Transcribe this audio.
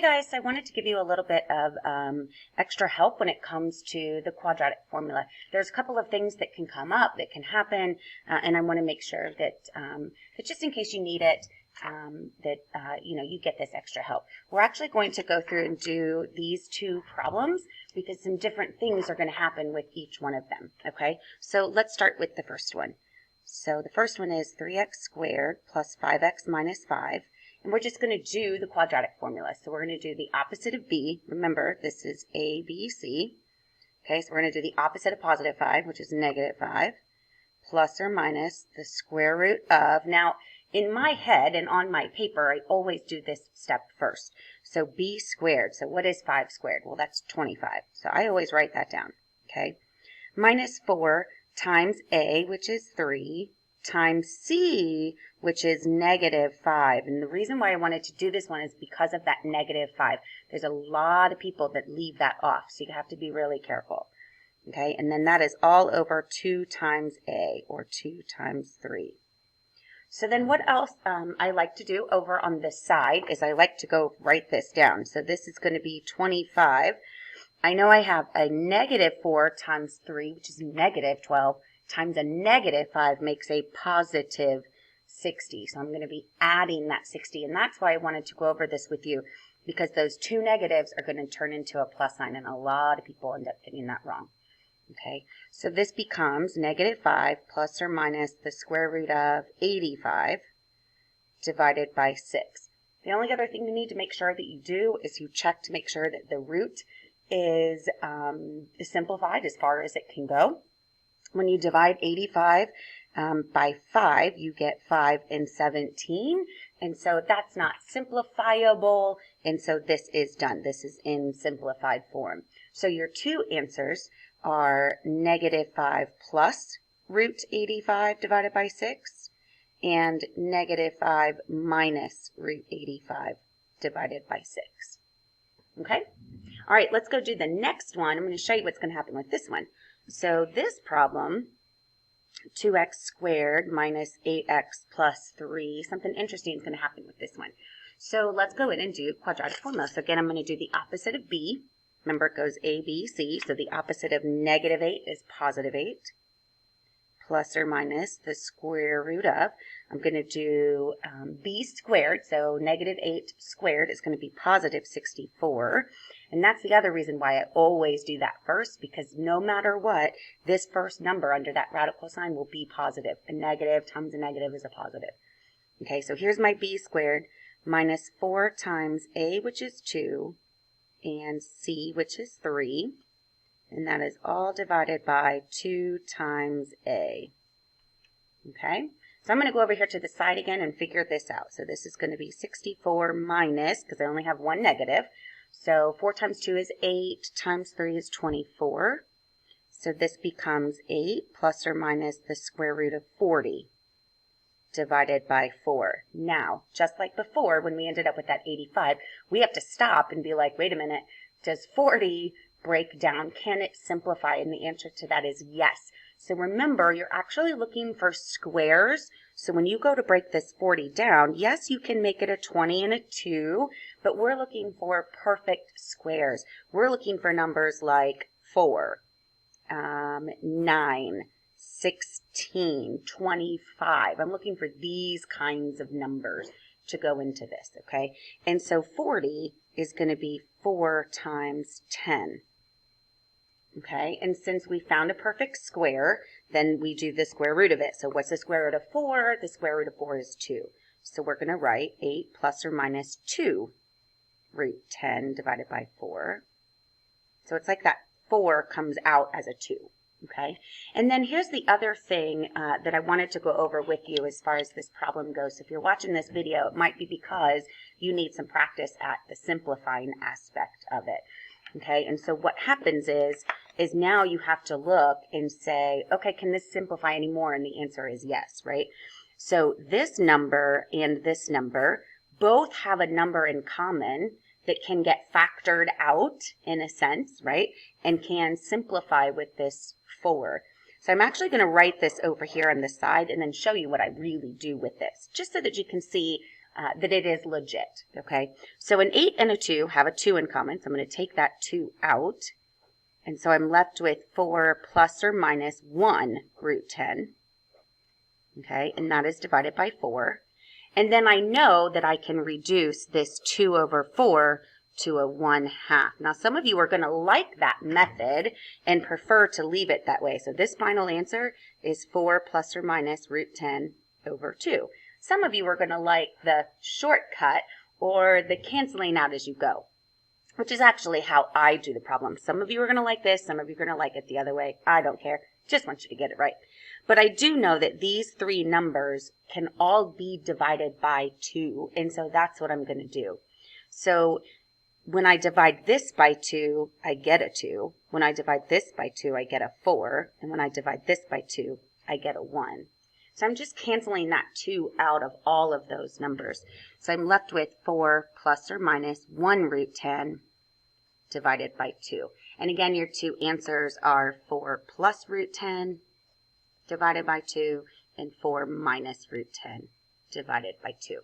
Hey guys, I wanted to give you a little bit of extra help when it comes to the quadratic formula. There's a couple of things that can come up, that can happen, and I want to make sure that, that just in case you need it, you get this extra help. We're actually going to go through and do these two problems because some different things are going to happen with each one of them, okay? So let's start with the first one. So the first one is 3x squared plus 5x minus 5. And we're just going to do the quadratic formula. So we're going to do the opposite of b. Remember, this is a, b, c. Okay, so we're going to do the opposite of positive 5, which is negative 5, plus or minus the square root of. Now, in my head and on my paper, I always do this step first. So b squared. So what is 5 squared? Well, that's 25. So I always write that down. Okay, minus 4 times a, which is 3, times c, which is negative 5. And the reason why I wanted to do this one is because of that negative 5. There's a lot of people that leave that off, so you have to be really careful. Okay, and then that is all over 2 times a, or 2 times 3. So then what else I like to do over on this side is I like to go write this down. So this is going to be 25. I know I have a negative 4 times 3, which is negative 12, times a negative 5 makes a positive 60. So I'm going to be adding that 60, and that's why I wanted to go over this with you, because those two negatives are going to turn into a plus sign, and a lot of people end up getting that wrong. Okay, so this becomes negative 5 plus or minus the square root of 85 divided by 6. The only other thing you need to make sure that you do is you check to make sure that the root is simplified as far as it can go. When you divide 85 by 5, you get 5 and 17. And so that's not simplifiable. And so this is done. This is in simplified form. So your two answers are negative 5 plus root 85 divided by 6 and negative 5 minus root 85 divided by 6. Okay? All right, let's go do the next one. I'm going to show you what's going to happen with this one. So this problem, 2x squared minus 8x plus 3, something interesting is going to happen with this one. So let's go in and do quadratic formula. So again, I'm going to do the opposite of b. Remember, it goes a, b, c. So the opposite of negative 8 is positive 8. Plus or minus the square root of. I'm going to do b squared. So negative 8 squared is going to be positive 64. And that's the other reason why I always do that first, because no matter what, this first number under that radical sign will be positive. A negative times a negative is a positive. Okay, so here's my b squared minus 4 times a, which is 2, and c, which is 3. And that is all divided by 2 times a. Okay, so I'm going to go over here to the side again and figure this out. So this is going to be 64 minus, because I only have one negative. So 4 times 2 is 8, times 3 is 24. So this becomes 8 plus or minus the square root of 40 divided by 4. Now, just like before, when we ended up with that 85, we have to stop and be like, wait a minute, does 40 break down? Can it simplify? And the answer to that is yes. So remember, you're actually looking for squares. So when you go to break this 40 down, yes, you can make it a 20 and a 2, but we're looking for perfect squares. We're looking for numbers like 4, 9, 16, 25. I'm looking for these kinds of numbers to go into this, okay? And so 40 is going to be 4 times 10. Okay, and since we found a perfect square, then we do the square root of it. So what's the square root of 4? The square root of 4 is 2. So we're going to write 8 plus or minus 2 root 10 divided by 4. So it's like that 4 comes out as a 2. Okay, and then here's the other thing that I wanted to go over with you as far as this problem goes. So if you're watching this video, it might be because you need some practice at the simplifying aspect of it. Okay, and so what happens is now you have to look and say, okay, can this simplify anymore? And the answer is yes, right? So this number and this number both have a number in common that can get factored out in a sense, right? And can simplify with this 4. So I'm actually going to write this over here on the side and then show you what I really do with this, just so that you can see that it is legit, okay? So an 8 and a 2 have a 2 in common, so I'm going to take that 2 out. And so I'm left with 4 plus or minus 1 root 10, okay? And that is divided by 4. And then I know that I can reduce this 2 over 4 to a 1/2. Now, some of you are going to like that method and prefer to leave it that way. So this final answer is 4 plus or minus root 10 over 2. Some of you are going to like the shortcut or the canceling out as you go, which is actually how I do the problem. Some of you are going to like this. Some of you are going to like it the other way. I don't care. Just want you to get it right. But I do know that these three numbers can all be divided by 2, and so that's what I'm going to do. So when I divide this by 2, I get a 2. When I divide this by 2, I get a 4. And when I divide this by 2, I get a 1. So I'm just canceling that 2 out of all of those numbers. So I'm left with 4 plus or minus 1 root 10 divided by 2. And again, your two answers are 4 plus root 10 divided by 2 and 4 minus root 10 divided by 2.